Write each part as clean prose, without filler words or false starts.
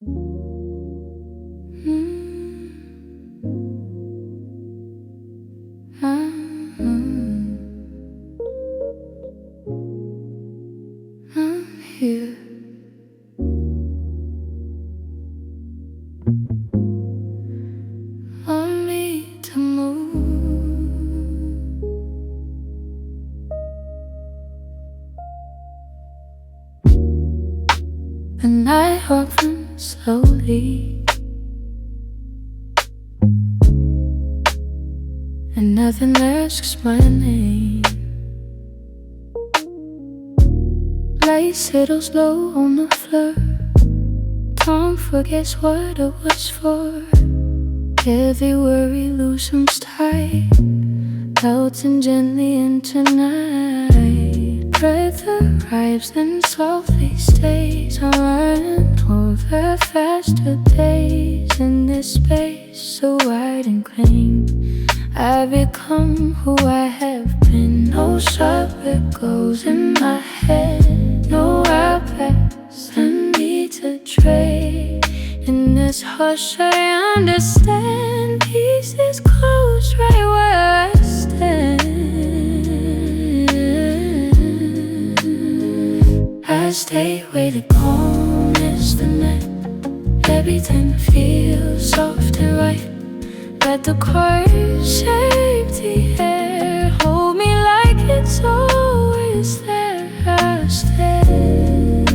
I'm here. Want me to move, the night walking slowly, and nothing asks my name. Light settles low on the floor. Time forgets what it was for. Heavy worry loosens tight, melting gently into night. Breath arrives then softly stays. I'm running over faster days in this space so wide and clean. I become who I have been. No sharp echoes in my head, no outpass I need to trade. In this hush I understand, peace is close right where I stand. I stay where the calm is the night. Everything feels soft and right. Let the chords shape the air, hold me like it's always there. I stand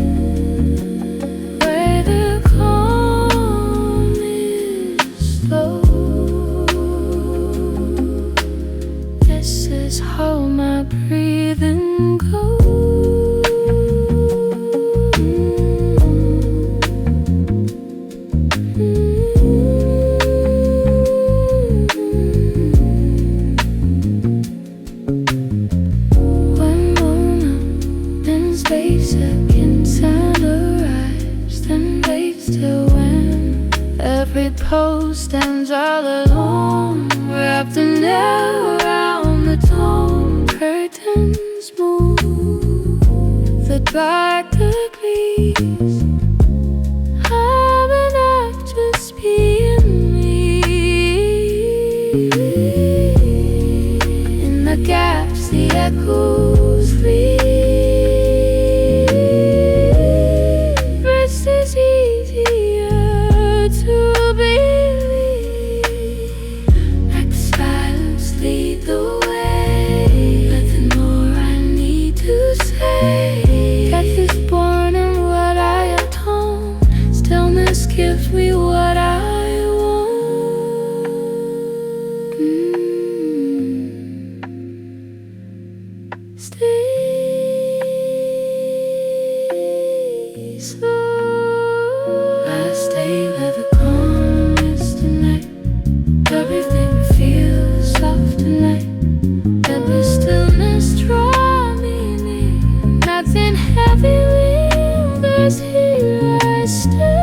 where the calm is low. This is how my breathing goes. Seconds and arrives, then late still when every pose stands all alone, wrapped in air around the dome. Curtains move, the dark degrees. I'm an actress being me. In the gaps, the echoes flee. Gives me what I want. Stay slow. I stay where the calm is tonight. Everything feels soft tonight. Every stillness draw me near. Nothing heavy lingers here. I stay.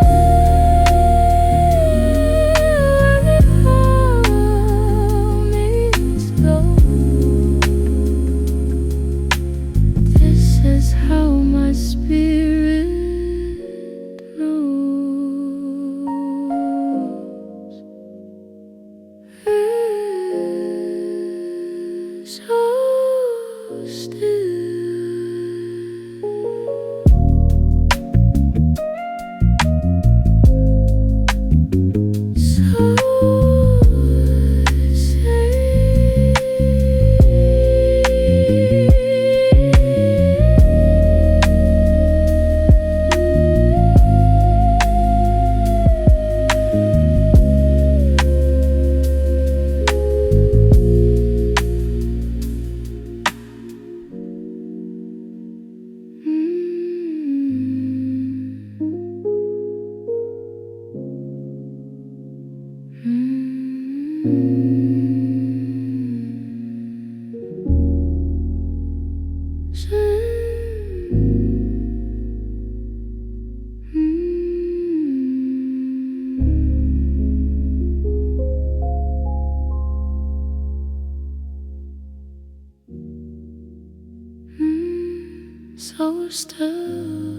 So still.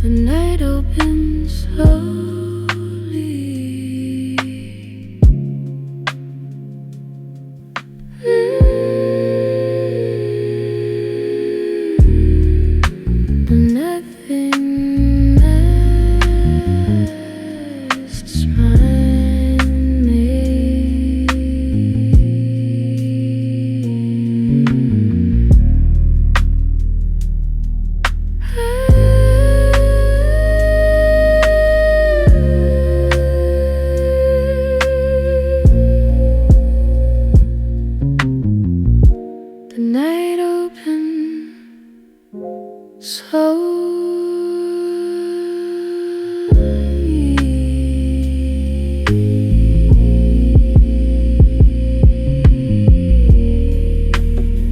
The night opens slowly. Nothing masks my name. The night opened slowly.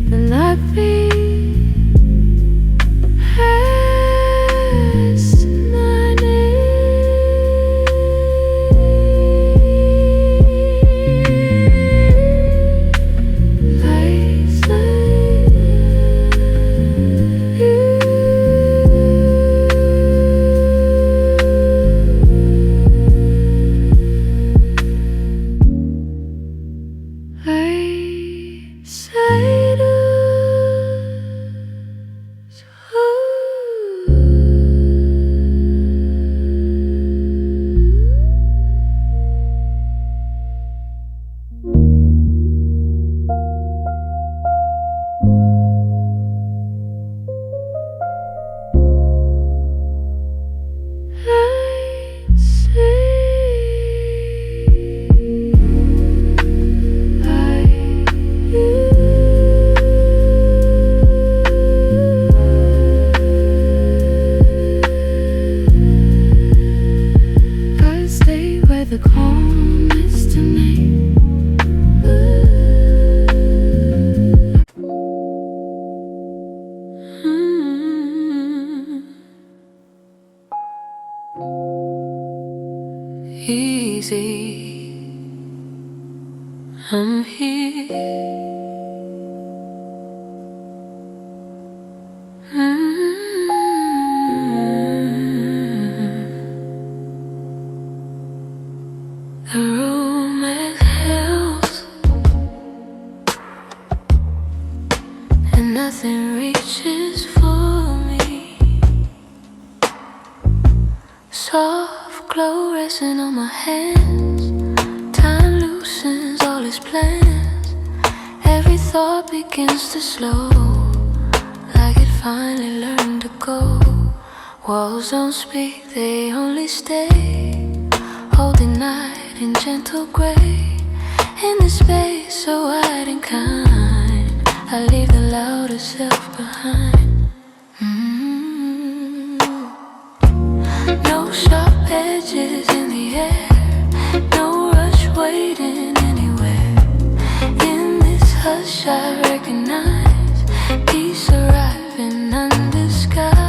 The nothing has my name. Lights like you. Outside us, I stay where the calm is tonight. Easy, I'm here. The room is held, and nothing reaches for me. Soft glow resting on my hands. Time loosens all its plans. Every thought begins to slow, like it finally learned to go. Walls don't speak, they only stay, holding night in gentle gray. In this space so wide and kind, I leave the louder self behind. No sharp edges in the air, no rush waiting anywhere. In this hush I recognize peace arriving undisguised.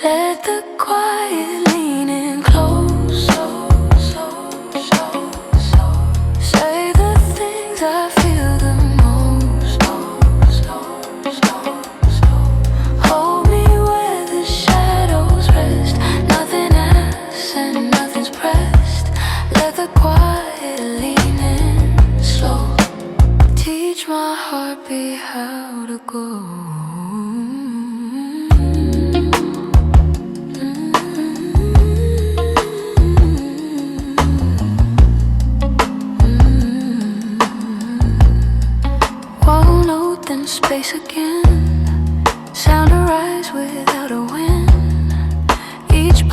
Let the quiet lean in close. Say the things I feel the most. Hold me where the shadows rest. Nothing asks and nothing's pressed.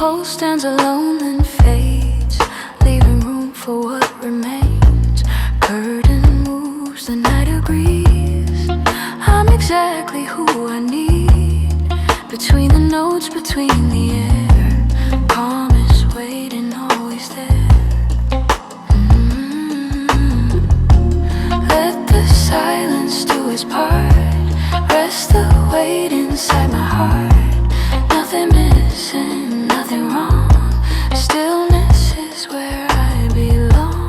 Pole stands alone then fades, leaving room for what remains. Curtain moves, the night agrees. I'm exactly who I need. Between the notes, between the air, promise waiting, always there. Let the silence do its part. Rest the weight inside my heart. Nothing missing, nothing wrong. Stillness is where I belong.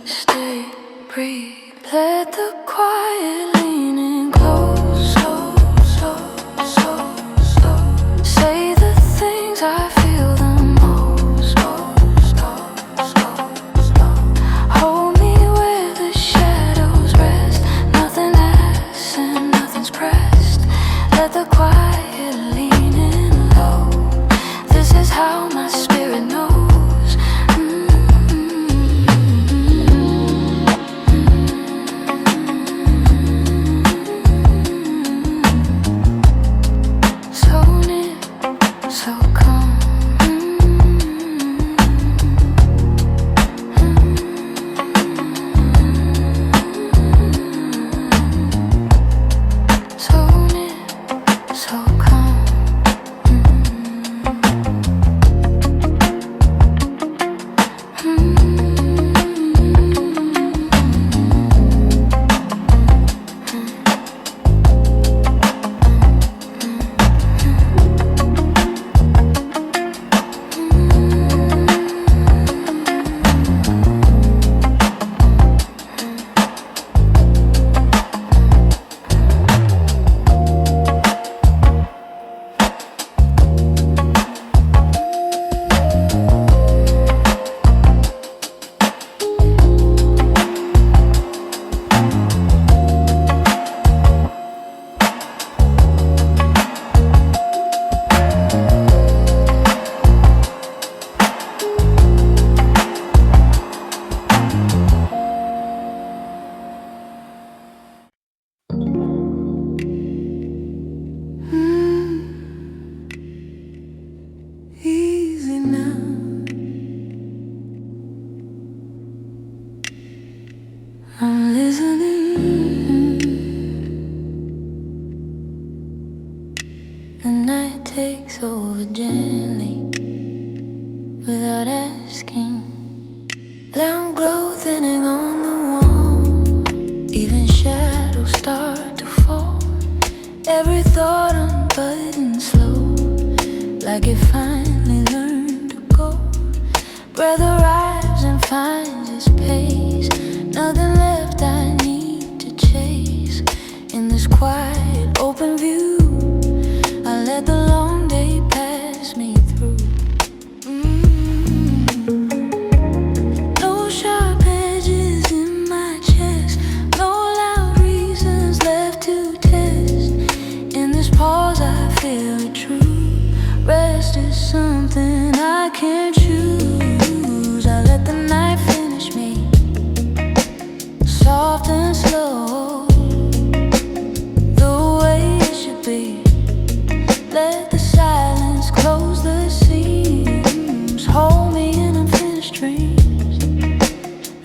Stay, breathe. Let the quiet lean in close. Slow, slow, slow, slow. Say the things I feel the most. Slow, slow, slow, slow. Hold me where the shadows rest. Nothing lasts and nothing's pressed. Let the quiet lean in low. This is how my spirit knows. So near, so calm. So near, so calm. Easy now. I'm listening. The night takes over gently, without asking. Lamp glow thinning on the wall. Even shadows start to fall. Every thought unbuttons slow, like it finally learned to go. Breath arrives and finds its pace. Nothing left I need to chase. In this quiet open view, I let the long day pass me through. No sharp edges in my chest, no loud reasons left to test. In this pause I feel it true. Rest is something I can't choose. I let the night finish me, soft and slow, the way it should be. Let the silence close the seams. Hold me in unfinished dreams.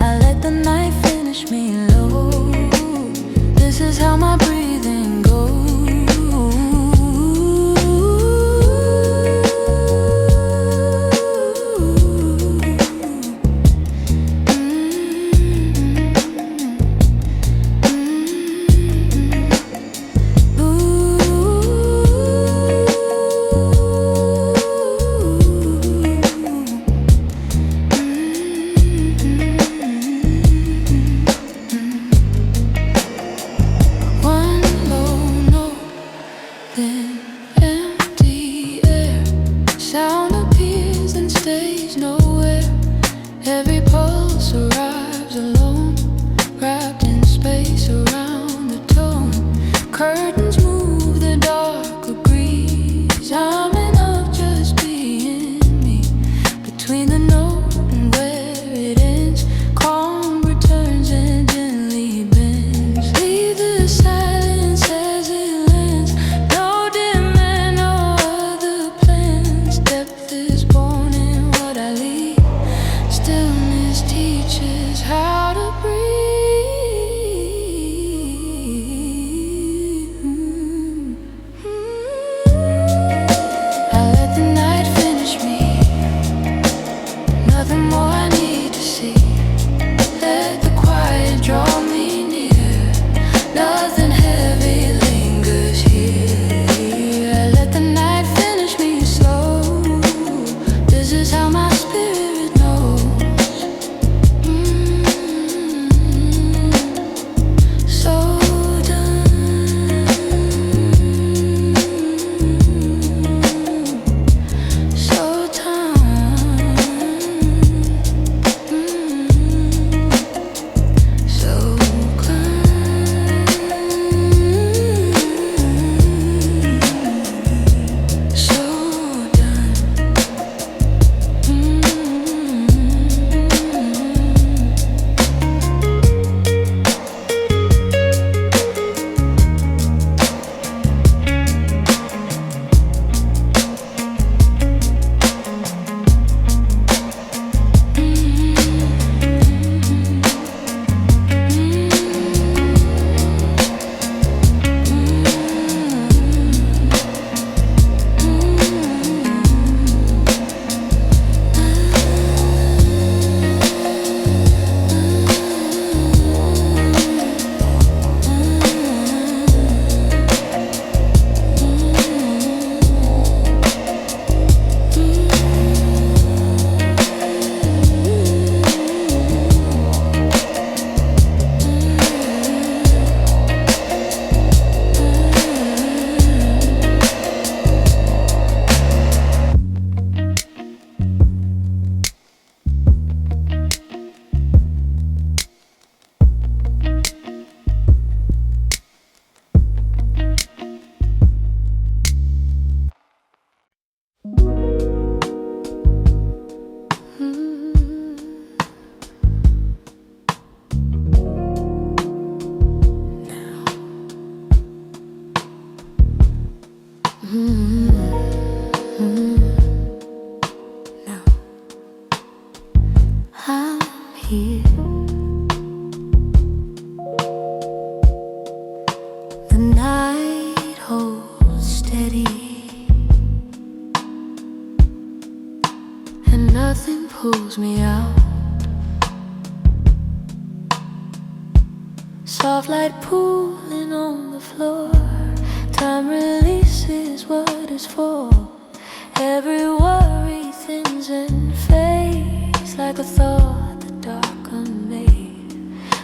I let the night finish me low. This is how my breathing goes. Leave The night holds steady, and nothing pulls me out. Soft light pooling on the floor. Time releases what is for. Every worry thins and fades like a thought that darkened me.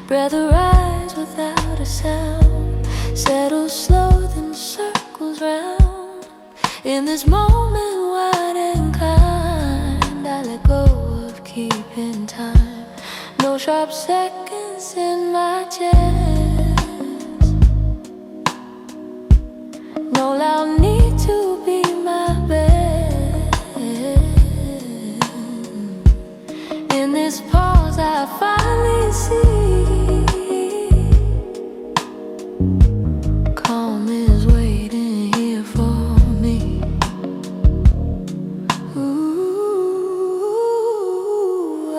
Breath arise without a sound, settles slow then circles round. In this moment wide and kind, I let go of keeping time. No sharp seconds in my chest, no loud need to be my best. In this pause I finally see calm is waiting here for me. Ooh,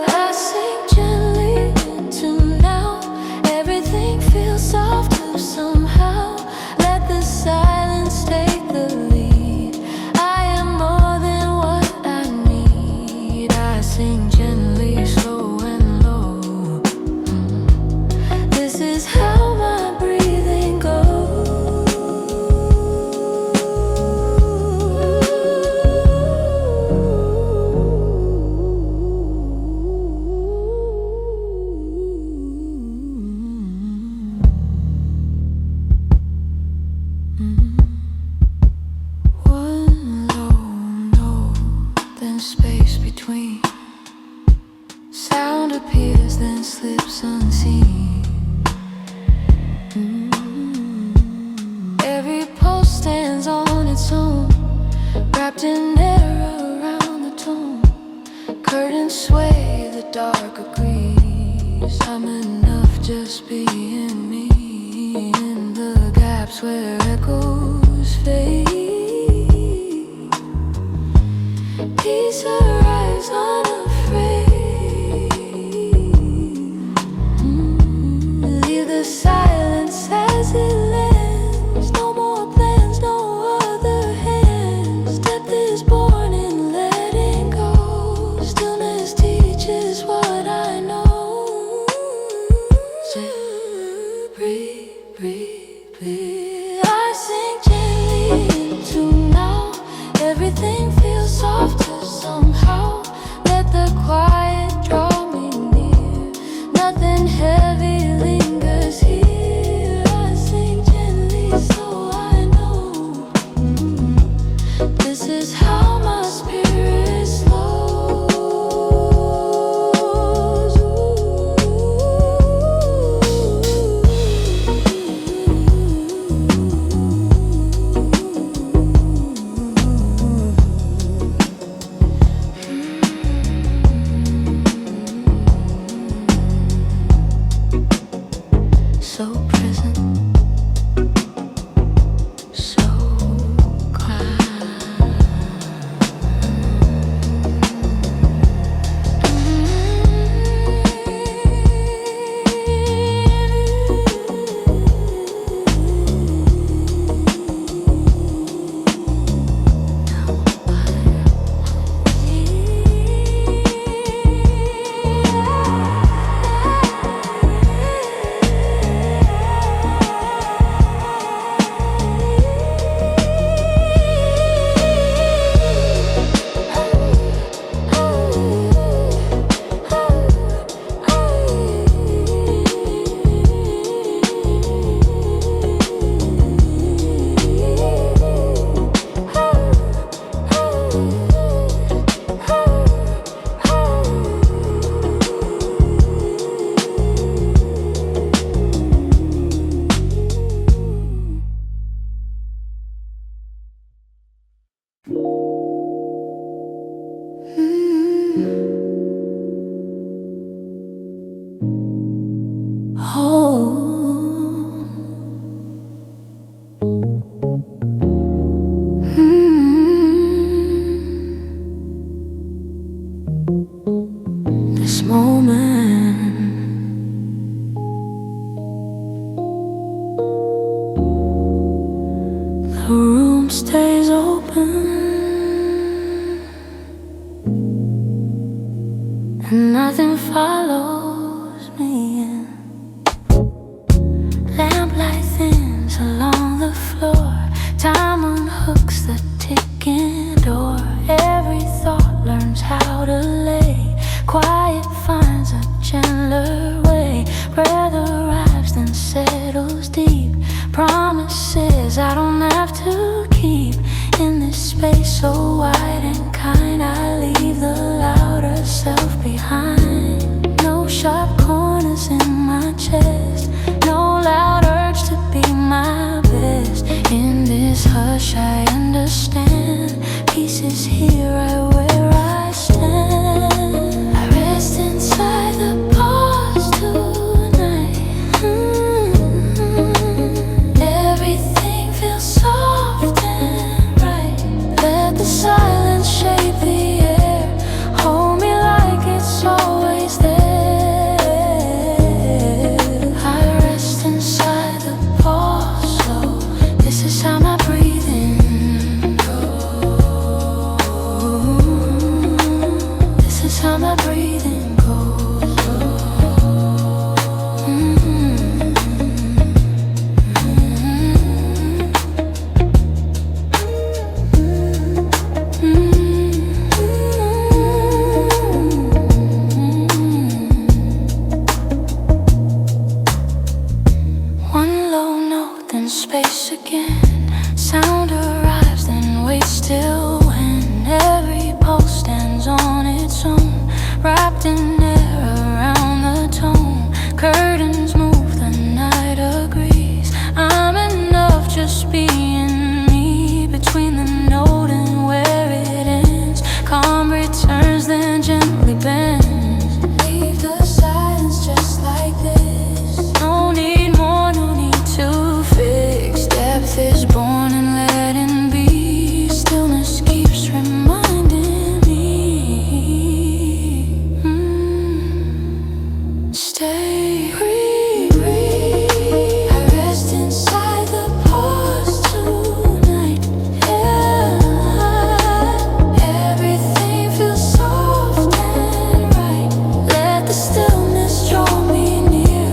I sink gently into now. Everything feels softer somehow. Let the silence take the lead. I am more than what I need. I sing gently, slow and low. This is how my breathing goes. One low note, then space between. Sound appears, then slips unseen. Every pulse stands on its own, wrapped in air around the tone. Curtains sway, the dark agrees. I'm enough just being me. In the gaps where echoes fade, peace arrives unafraid. Leave the silence as it lands. No more plans, no other hands. Depth is born in letting go. Stillness teaches what I know. So breathe, breathe, breathe. I sink gently into now. Everything feels softer somehow. Let the quiet draw me near. Nothing heavy lingers here. I sing gently so I know. This is how my spirit slows. So present, so calm. The room stays open and nothing follows me in. Lamplight thins along the floor. Time unhooks the ticking door. Every thought learns how to lay. Quiet finds a gentler way. Breath arrives then settles deep. Promises I don't have to keep. In this space so wide and kind, I leave the louder self behind. No sharp corners in my chest, no loud urge to be my best. In this hush I understand, peace is here right where I stand. I rest inside the pause tonight. Everything feels soft and right. Let the silence shape the air. Hold me like it's always there. I rest inside the pause slow. This is how my breathing goes. This is how my breathing goes. One low note, then space again. Sound arrives, then waits still. When every pulse stands on its own, wrapped in air around the tone. Curtains move, the night agrees. I'm enough just being me. Between the note and where it ends, calm returns, then gently bends. Leave the silence just like this. No need more, no need to fix. Depth is born in letting be. Stillness keeps reminding me. Stay free, free. I rest inside the pause tonight. Yeah, everything feels soft and right. Let the stillness draw me near.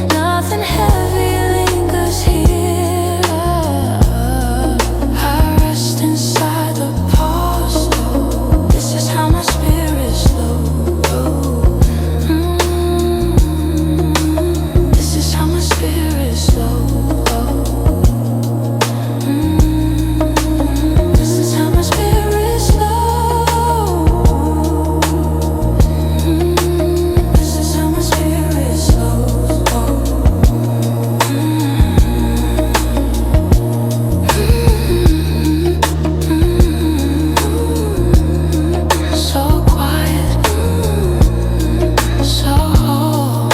Nothing heavy lingers here. I rest inside the pause slow. This is how my spirit slows. This is how my spirit slows. This is how my spirit slows. This is how my spirit slows. So quiet, so whole.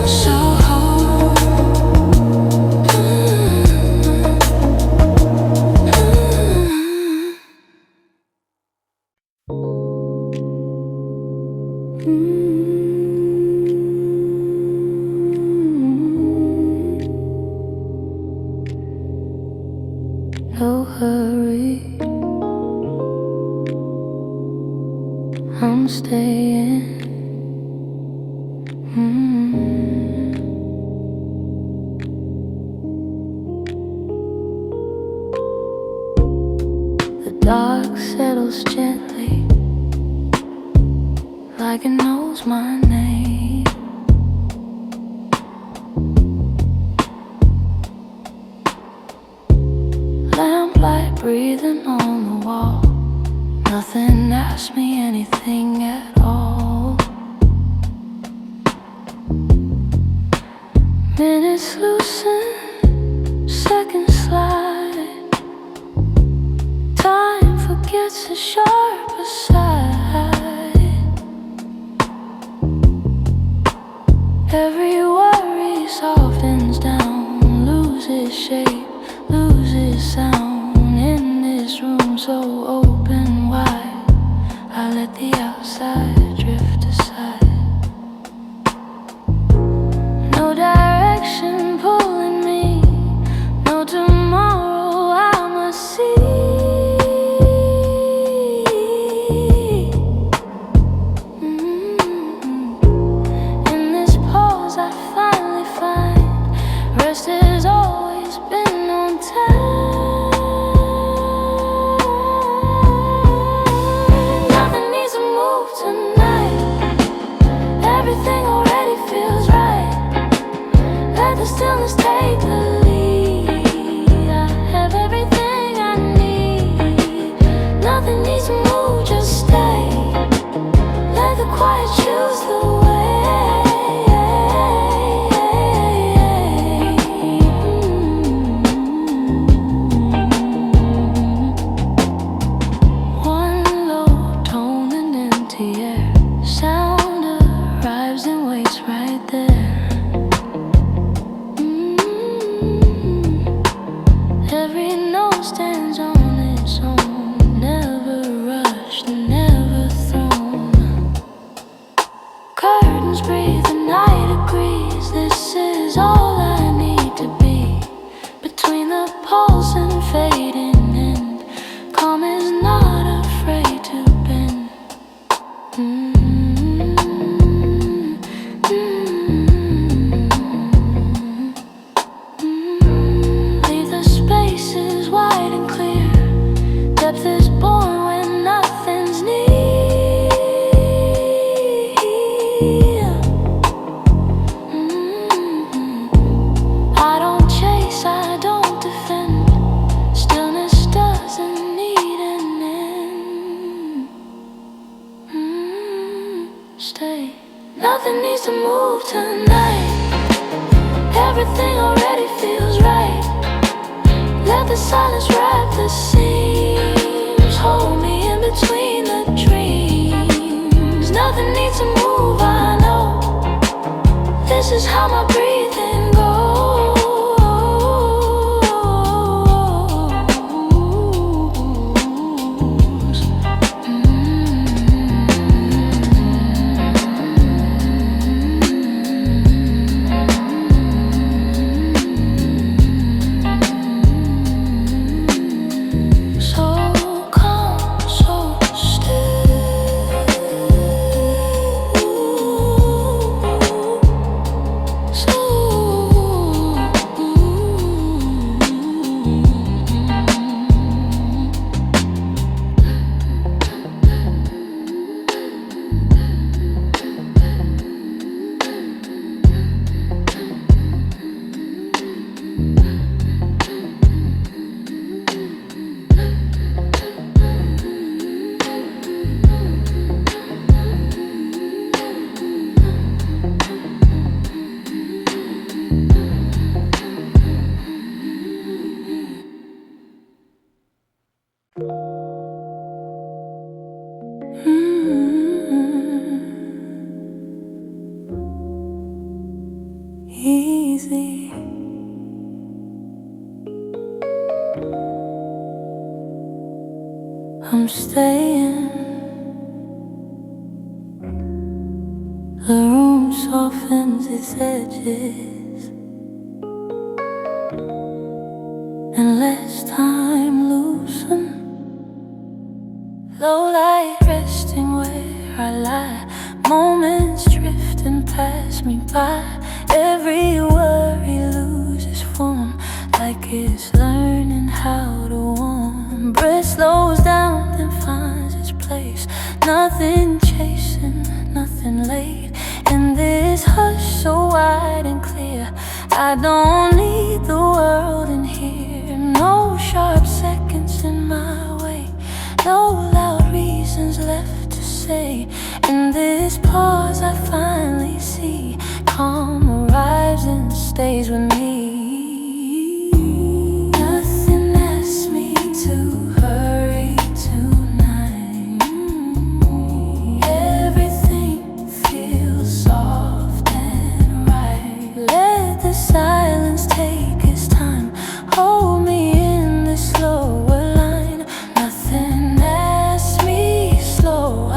So whole. No hurry, I'm staying. The dark settles gently, like it knows my name. Lamplight breathing on the wall. Nothing asks me anything at all. Minutes loosen, seconds slide. Time forgets the sharper side. Every worry softens down, loses shape, loses sound. In this room so open wide, I I let the outside drift aside. No direction pulling me, no tomorrow I must see. In this pause I finally find rest has always been on time. Nothing needs to move tonight. Everything already feels right. Let the stillness take the lead. I have everything I need. Nothing needs to move, just stay. Let the quiet choose the way. One low tone and empty air. Sound arrives and waits right there. Every note stands on its own, never rushed, never thrown. Curtains breathe, the night agrees. This is all I need to be. Between the pulse and fading end, calm is not afraid to bend. Leave the spaces wide and clear. Depth is born when nothing's near. I don't chase, I don't defend. Stillness doesn't need an end. Stay. Nothing needs to move tonight. Everything already feels right. Let the silence wrap the seams. Hold me in between the dreams. Nothing needs to move, I know. This is how my breathing goes. So calm, so still. Easy. I'm staying. The room softens its edges and lets time loosen. Low light resting where I lie, moments drifting past me by. Every worry loses form, like it's learning how to warm. Breath slows down, then finds its place. Nothing chasing, nothing late. In this hush so wide and clear, I don't need the world in here. No sharp seconds in my way, no loud reasons left to say. In this pause I finally see calm arrives and stays with me. Nothing asks me to hurry tonight. Everything feels soft and right. Let the silence take its time. Hold me in this slower line. Nothing asks me slow.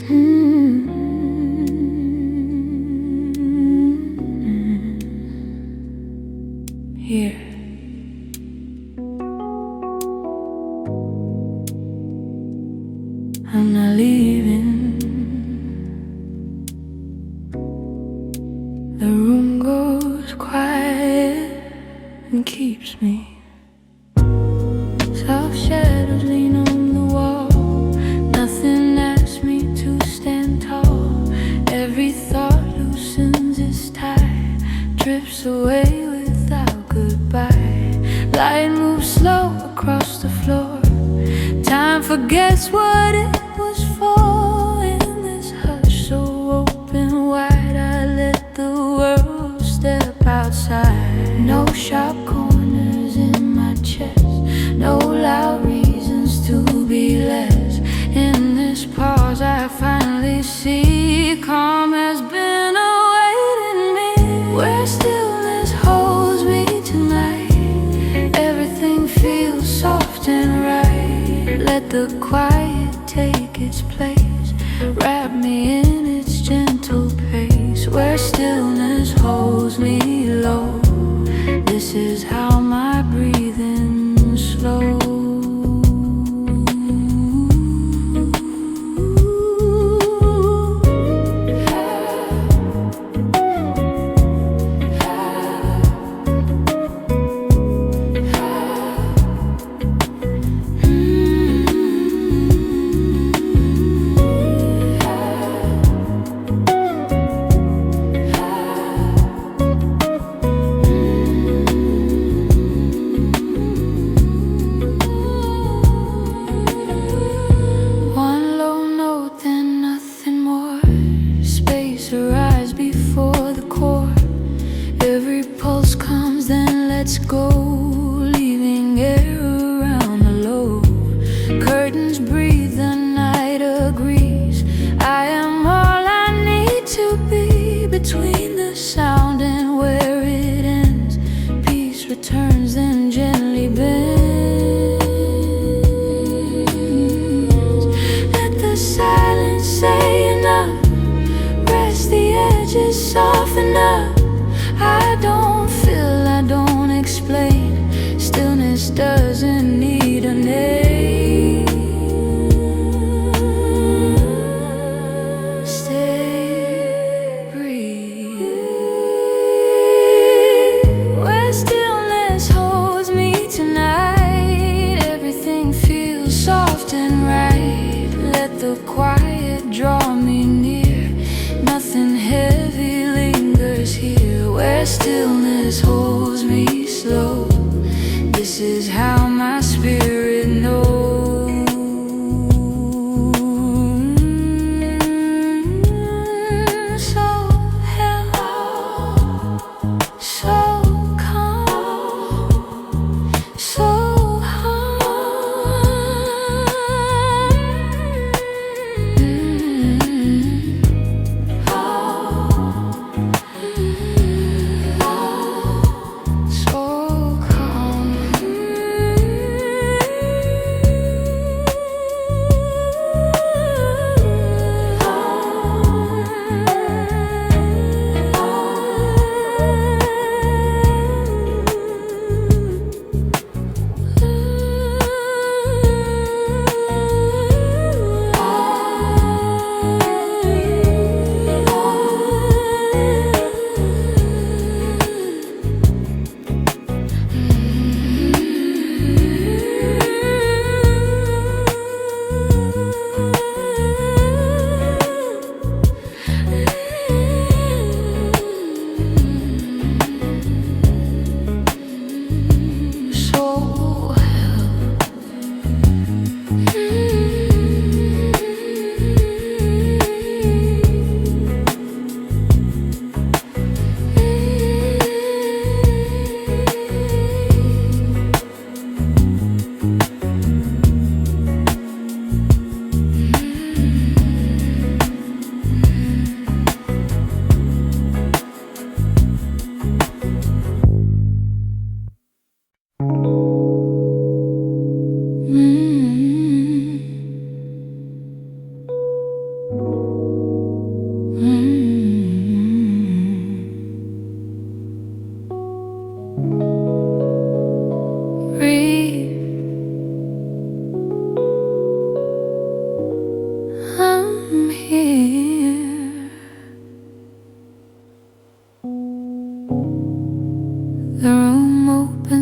Here. I'm not leaving. The room goes quiet and keeps me. Soft shadows lean on the wall. Nothing asks me to stand tall. Every thought loosens its tie, drifts away without goodbye. Light moves slow across the floor. Time forgets what it was for. In this hush so open wide, I let the world step outside. No sharp corners in my chest, no loud reasons to be less. In this pause I finally see calm has been awaiting me. Where stillness holds me tonight, everything feels soft and right. Let the quiet take its place, wrap me in its gentle pace. Where stillness holds me low, this is how my breathing slows. Arise before the core. Every pulse comes, then lets go, leaving air around the lobe. Curtains breathe, the night agrees. I am all I need to be. Between the sound and where it ends, peace returns and gently bends. Let the silence say enough, the edges soften up. I don't feel, I don't explain. Stillness doesn't need a name. Stay, breathe. Where stillness holds me tonight, everything feels soft and right. Let the quiet draw me near. Nothing heavy lingers here. Where stillness holds me slow, this is how my spirit knows. So held, so calm, so hard.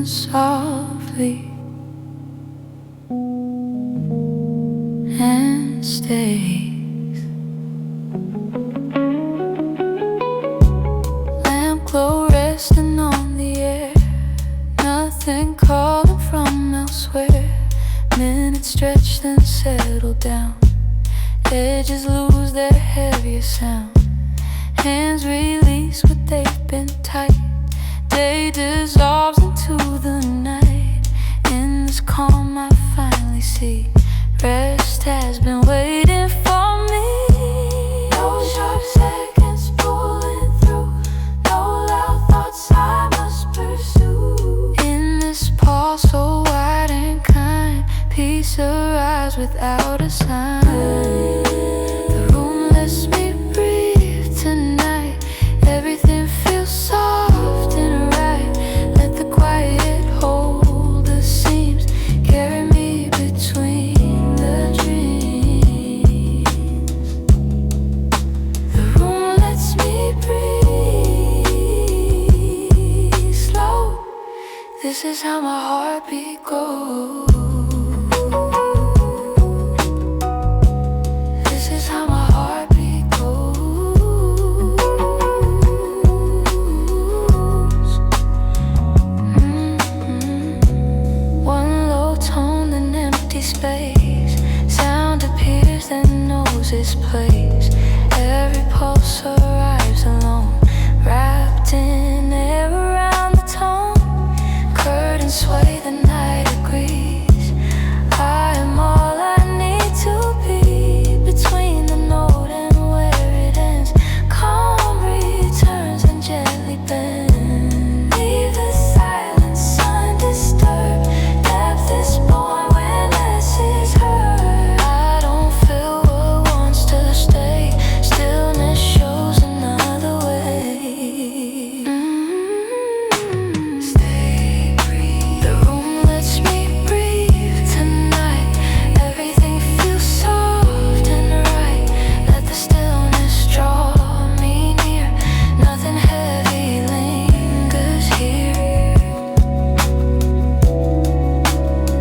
listens softly and stays. Lamp glow resting on the air, nothing calling from elsewhere. Minutes stretch then settle down, edges lose their heavier sound. Hands release what they've been tight. Day dissolves into the night. In this calm I finally see rest has been waiting for me. No sharp seconds pulling through, no loud thoughts I must pursue. In this pause so wide and kind, peace arrives without a sign. The room lets me breathe tonight. Everything feels soft and right. Let the quiet hold the seams, carry me between the dreams. The room lets me breathe slow. This is how my heartbeat goes. Space, sound appears then knows its place. Every pulse arrives alone, wrapped in air around the tone. Curtains sway, the night agrees. I am all I need to be. Between the note and where it ends, calm returns and gently bends. Leave the silence undisturbed. Depth is born. I don't feel what wants to stay. Stillness shows another way. Stay, breathe. The room lets me breathe tonight. Everything feels soft and right. Let the stillness draw me near. Nothing heavy lingers here.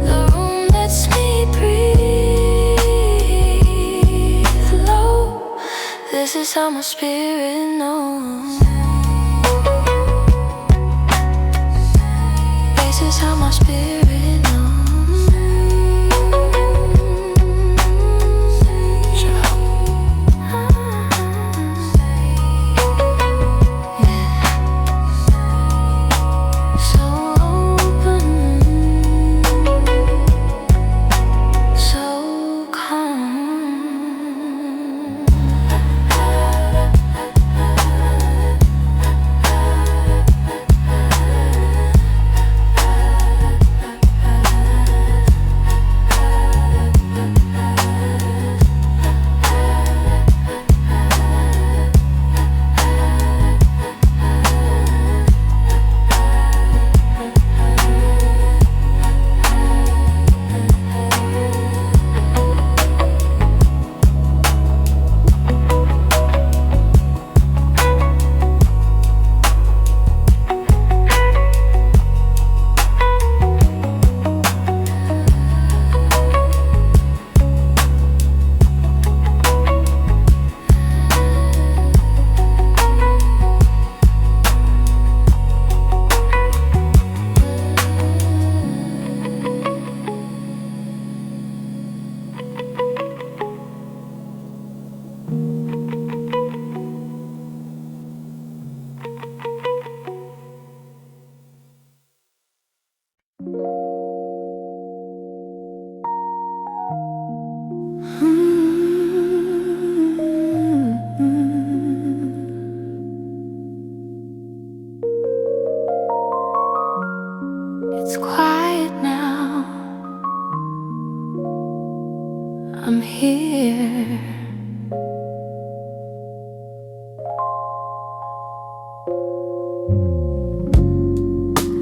The room lets me breathe low. This is how my spirit knows. This is how my spirit knows. Yeah. So open, so calm. It's quiet now. I'm here.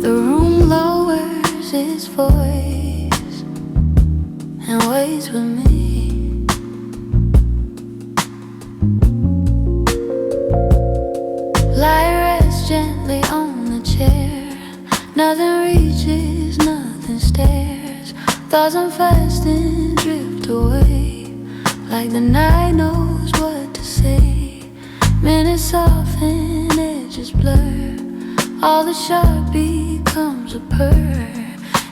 The room lowers its voice and waits with me. Light rests gently on the chair. Nothing reaches Thoughts unfast and drift away, like the night knows what to say. Minutes soften, edges blur, all the sharp becomes a purr.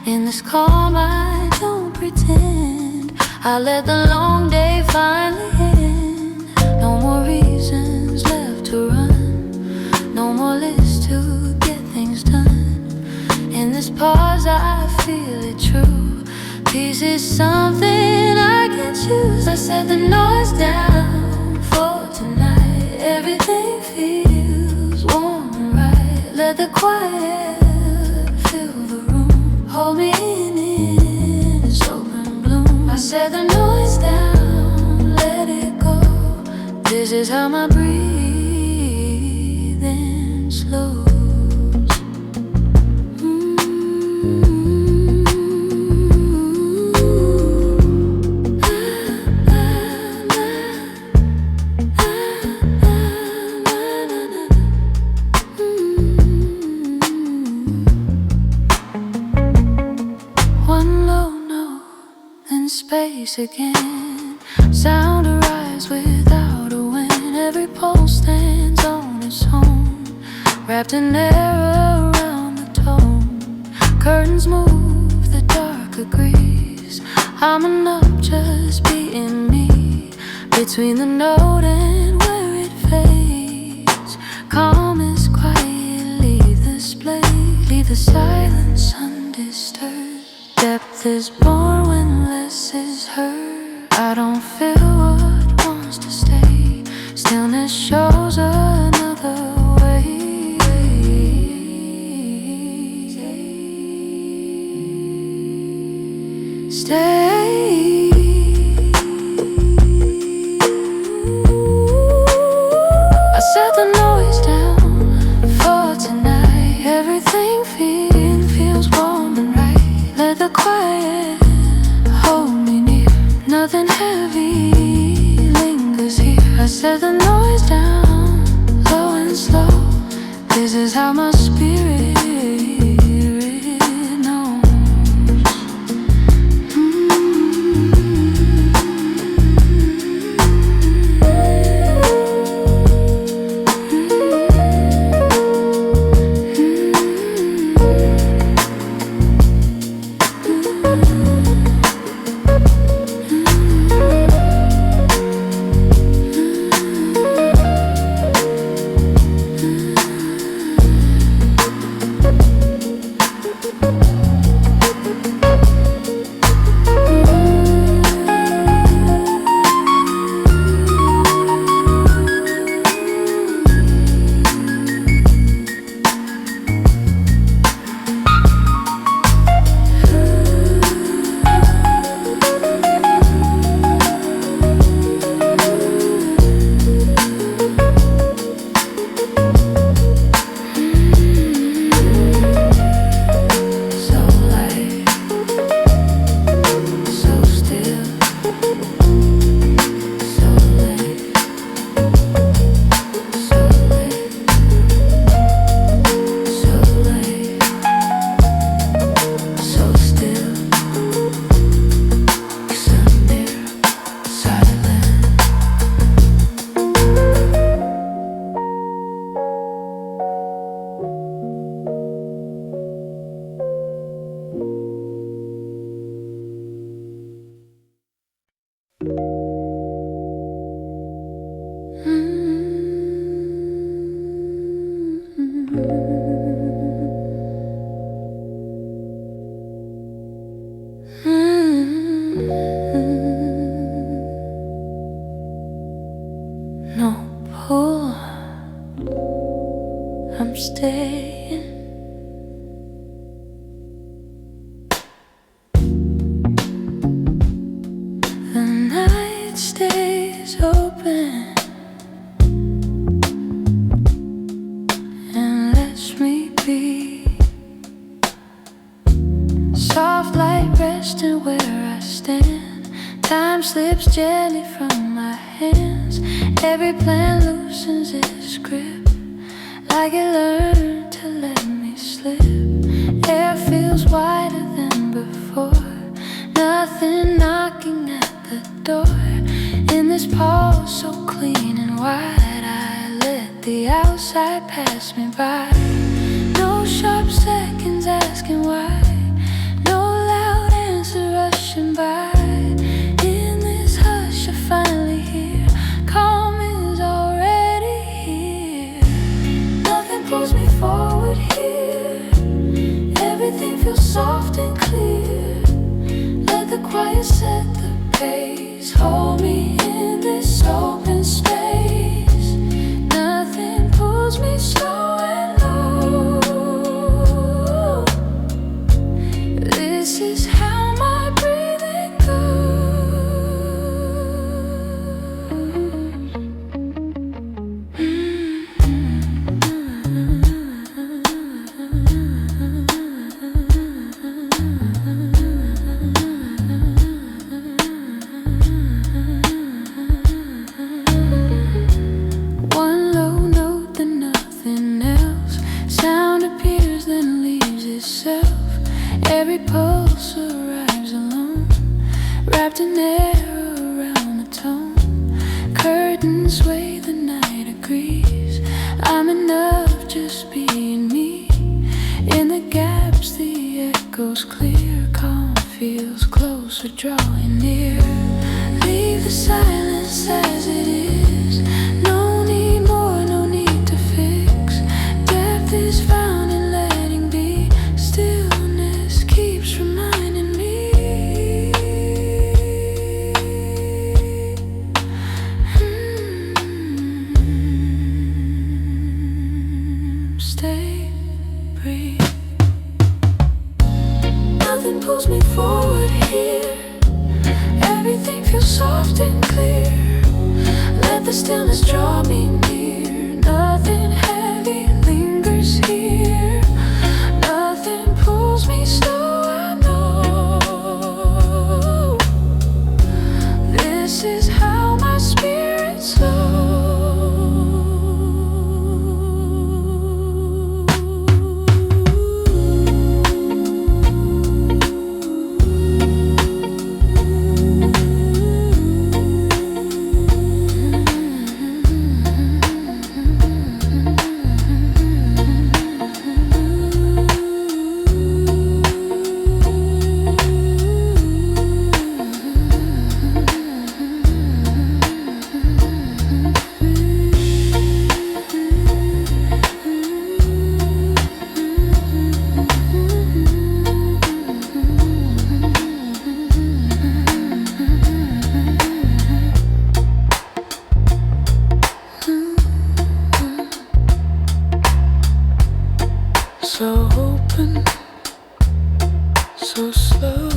In this calm I don't pretend, I let the long day finally end. No more reasons left to run, no more list to get things done. In this pause I feel it true, peace is something I can choose. I set the noise down for tonight, everything feels warm and right. Let the quiet fill the room, hold me in its open bloom. I set the noise down, let it go. This is how my breathing slows. Space again, sound arise without a wind. Every pulse stands on its own, wrapped in air around the tone. Curtains move, the dark agrees. I'm enough, just being me. Between the note and where it fades, calm is quiet, leave the splay, leave the silence undisturbed. Depth is born when less is heard. I don't feel what wants to stay, stillness shows another way. Stay. I set the noise down for tonight, everything feels warm and right. Let the quiet hold me near, nothing heavy lingers here. I set the noise down, low and slow. This is how my spirit knows. No pull, I'm staying. The night stays open and lets me be. Soft light resting where I stand. Time slips gently from my hands. Every plan loosens its grip, like it learned to let me slip. Air feels wider than before. nothing knocking at the door. In this pause so clean and wide, I let the outside pass me by. No sharp seconds asking why, no loud answer rushing by. In this hush I finally hear calm is already here. Nothing pulls me forward here, everything feels soft and clear. Let the quiet set the pace, hold me in this open space. Nothing pulls me slow and low. This is how my breathing every pulse arrives alone, wrapped in air around the tone. Curtains sway, the night agrees. I'm enough just being me. In the gaps the echoes clear. Calm feels closer, drawing near. Leave the silence as it is. No need more, no need to fix. Depth is found in letting be. Stillness keeps reminding me. Stay, breathe. Nothing pulls me forward here, everything feels soft and clear. Let the stillness draw me near. Nothing heavy lingers here, nothing pulls me slow, I know. This is how my spirit slows. So open, so slow.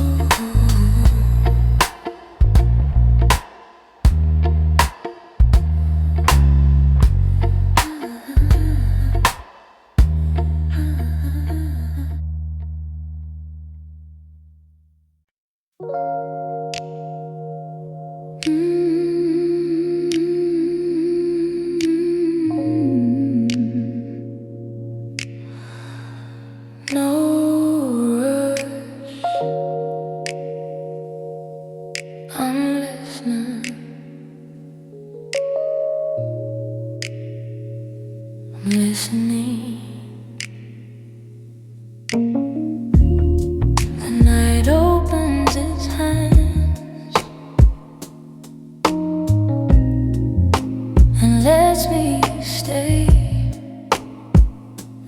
No rush, I'm listening. I'm listening. The night opens its hands and lets me stay.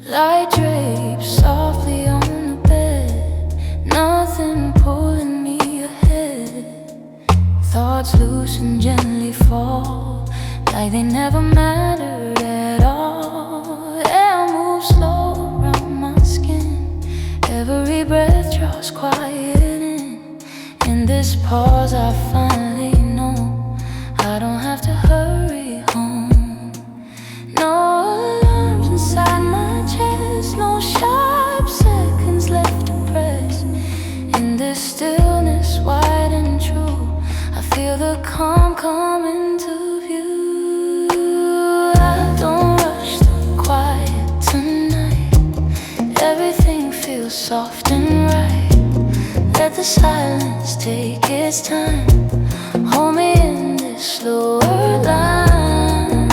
Light drapes softly on the bed, nothing pulling me ahead. Thoughts loose and gently fall, like they never mattered at all. Air moves slow around my skin, every breath draws quiet in. In this pause I finally know I don't have to hurry home. No alarms inside my chest, no sharp seconds left to press. In this stillness wide and true, I feel the calm come into view. I don't rush the quiet tonight, everything feels soft and right. Let the silence take its time. Hold me in this slower line.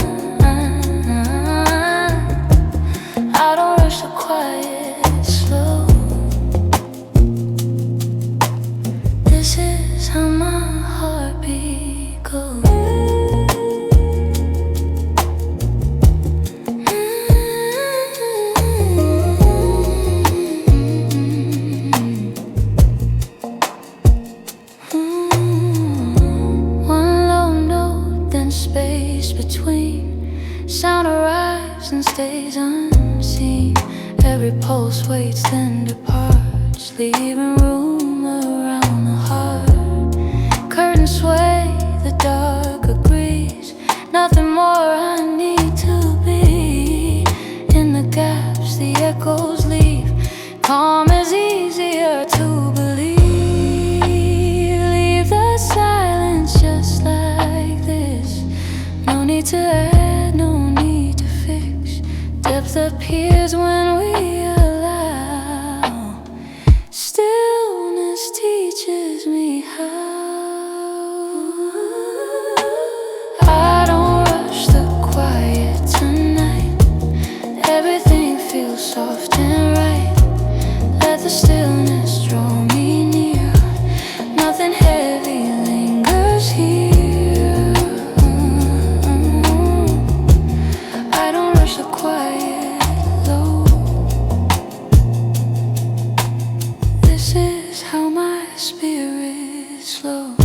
I don't rush the quiet, slow. This is how my heartbeat goes. Space between sound arrives and stays unseen. Every pulse waits then departs, leaving room around the heart. Curtains sway, the dark agrees. Nothing more I need to be. In the gaps the echoes leave. Calm is easier to believe. Leave the silence just like this. No need to add, no need to fix. Depth appears when we allow. Stillness teaches me how. I don't rush the quiet tonight. Everything feels soft and right. Let the stillness draw me near. Nothing heavy lingers here. Spirit slow.